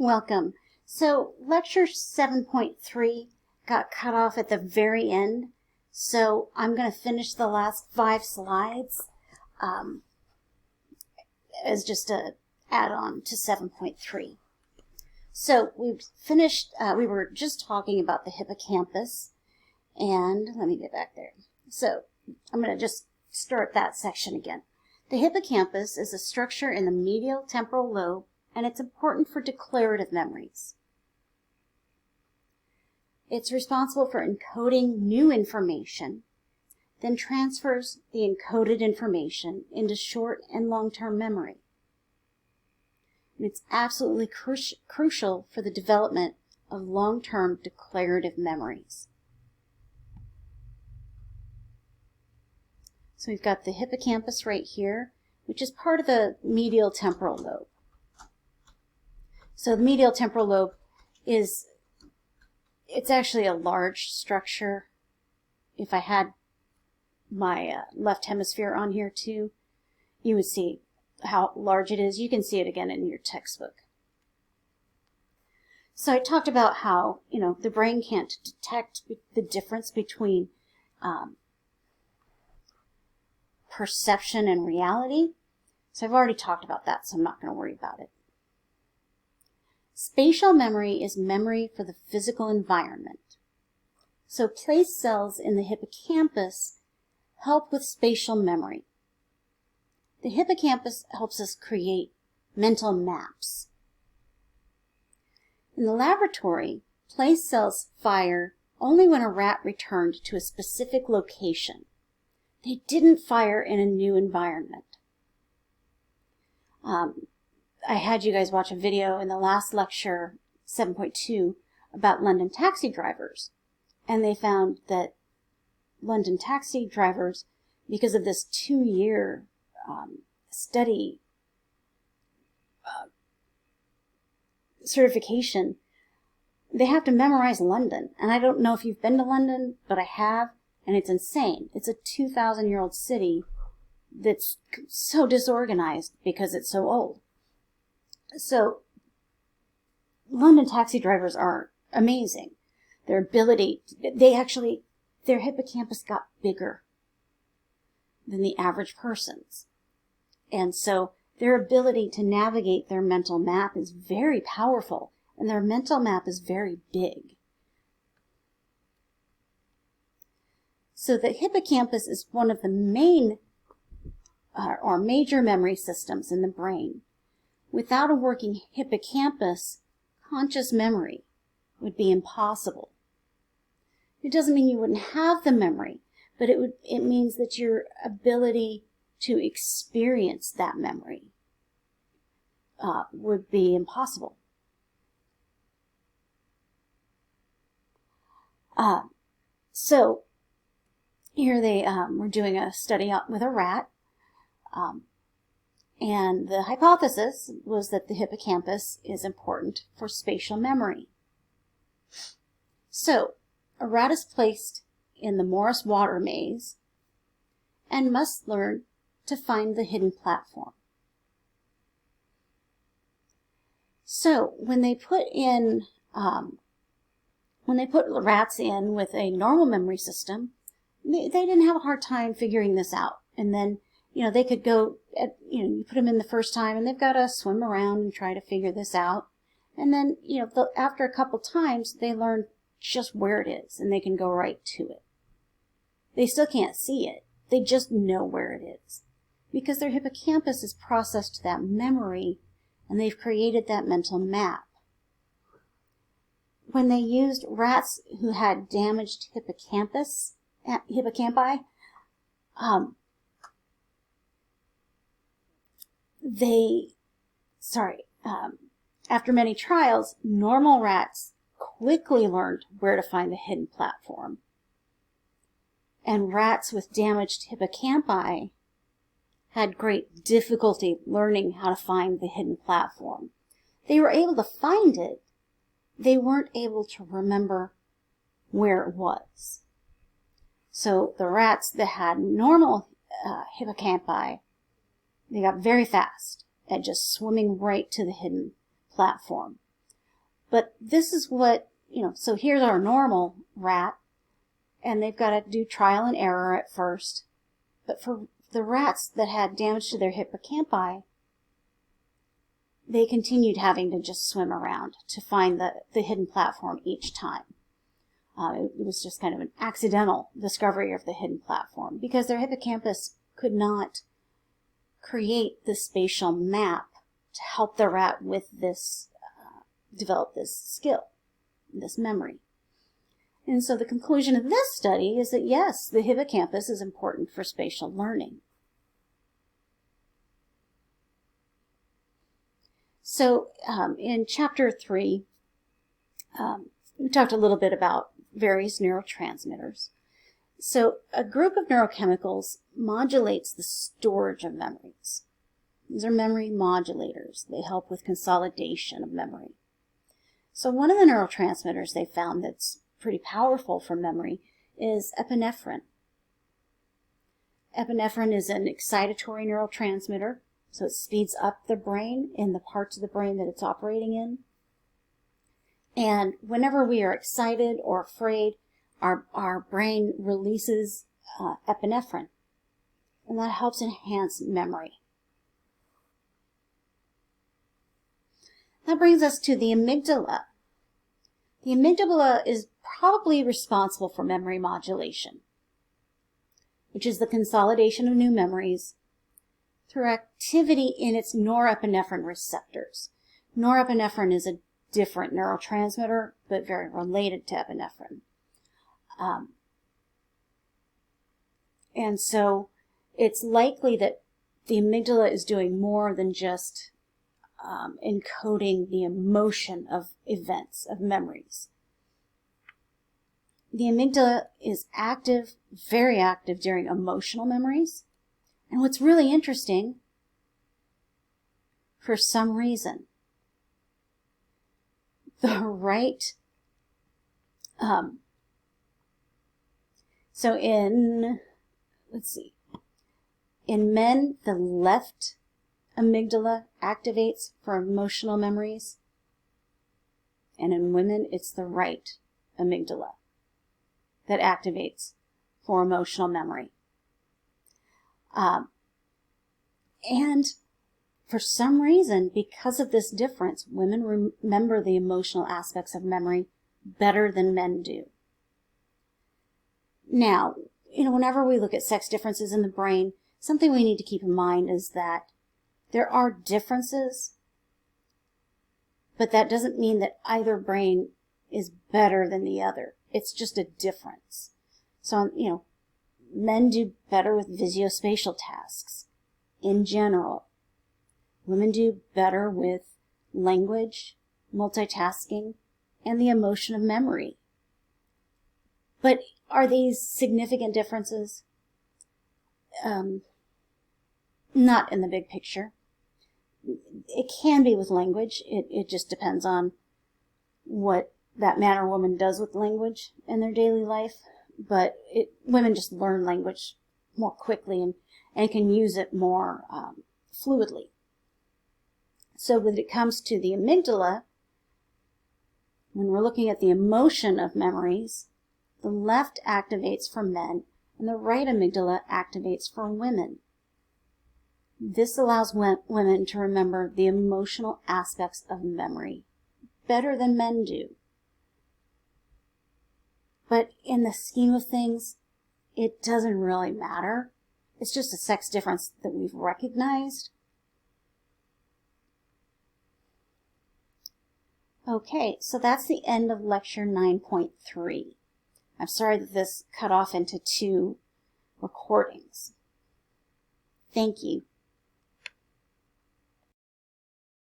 Welcome. So lecture 7.3 got cut off at the very end, so I'm going to finish the last 5 slides as just a add-on to 7.3. So we've finished, we were just talking about the hippocampus, and let me get back there. So I'm going to just start that section again. The hippocampus is a structure in the medial temporal lobe, and it's important for declarative memories. It's responsible for encoding new information, then transfers the encoded information into short and long-term memory. And it's absolutely crucial for the development of long-term declarative memories. So we've got the hippocampus right here, which is part of the medial temporal lobe. So the medial temporal lobe it's actually a large structure. If I had my left hemisphere on here too, you would see how large it is. You can see it again in your textbook. So I talked about how, the brain can't detect the difference between perception and reality. So I've already talked about that, so I'm not going to worry about it. Spatial memory is memory for the physical environment. So place cells in the hippocampus help with spatial memory. The hippocampus helps us create mental maps. In the laboratory, place cells fire only when a rat returned to a specific location. They didn't fire in a new environment. I had you guys watch a video in the last lecture, 7.2, about London taxi drivers. And they found that London taxi drivers, because of this 2-year study certification, they have to memorize London. And I don't know if you've been to London, but I have, and it's insane. It's a 2,000-year-old city that's so disorganized because it's so old. So London taxi drivers are amazing. Their ability, their hippocampus got bigger than the average person's. And so their ability to navigate their mental map is very powerful, and their mental map is very big. So the hippocampus is one of the main or major memory systems in the brain. Without a working hippocampus, conscious memory would be impossible. It doesn't mean you wouldn't have the memory, but it means that your ability to experience that memory would be impossible. So here they were doing a study with a rat, and the hypothesis was that the hippocampus is important for spatial memory. So a rat is placed in the Morris water maze and must learn to find the hidden platform. So when they put rats in with a normal memory system, they didn't have a hard time figuring this out. And then, they could go, you put them in the first time and they've got to swim around and try to figure this out. And then, after a couple times, they learn just where it is and they can go right to it. They still can't see it. They just know where it is because their hippocampus has processed that memory and they've created that mental map. When they used rats who had damaged hippocampi, after many trials, normal rats quickly learned where to find the hidden platform. And rats with damaged hippocampi had great difficulty learning how to find the hidden platform. They were able to find it. They weren't able to remember where it was. So the rats that had normal hippocampi, they got very fast at just swimming right to the hidden platform. But this is what, so here's our normal rat, and they've got to do trial and error at first. But for the rats that had damage to their hippocampi, they continued having to just swim around to find the hidden platform each time. It was just kind of an accidental discovery of the hidden platform because their hippocampus could not create the spatial map to help the rat with this, develop this skill, this memory. And so the conclusion of this study is that yes, the hippocampus is important for spatial learning. So in chapter 3, we talked a little bit about various neurotransmitters. So a group of neurochemicals modulates the storage of memories. These are memory modulators. They help with consolidation of memory. So one of the neurotransmitters they found that's pretty powerful for memory is epinephrine. Epinephrine is an excitatory neurotransmitter, so it speeds up the brain in the parts of the brain that it's operating in. And whenever we are excited or afraid, our brain releases epinephrine, and that helps enhance memory. That brings us to the amygdala. The amygdala is probably responsible for memory modulation, which is the consolidation of new memories through activity in its norepinephrine receptors. Norepinephrine is a different neurotransmitter, but very related to epinephrine. And so it's likely that the amygdala is doing more than just encoding the emotion of events, of memories. The amygdala is active, very active during emotional memories. And what's really interesting, for some reason, the right, so in men, the left amygdala activates for emotional memories, and in women, it's the right amygdala that activates for emotional memory. And for some reason, because of this difference, women remember the emotional aspects of memory better than men do. Now, whenever we look at sex differences in the brain, something we need to keep in mind is that there are differences, but that doesn't mean that either brain is better than the other. It's just a difference. So, men do better with visuospatial tasks in general. Women do better with language, multitasking, and the emotion of memory. But are these significant differences? Not in the big picture. It can be with language. It just depends on what that man or woman does with language in their daily life. But women just learn language more quickly and can use it more fluidly. So when it comes to the amygdala, when we're looking at the emotion of memories, the left activates for men and the right amygdala activates for women. This allows women to remember the emotional aspects of memory better than men do. But in the scheme of things, it doesn't really matter. It's just a sex difference that we've recognized. Okay, so that's the end of lecture 9.3. I'm sorry that this cut off into 2 recordings. Thank you.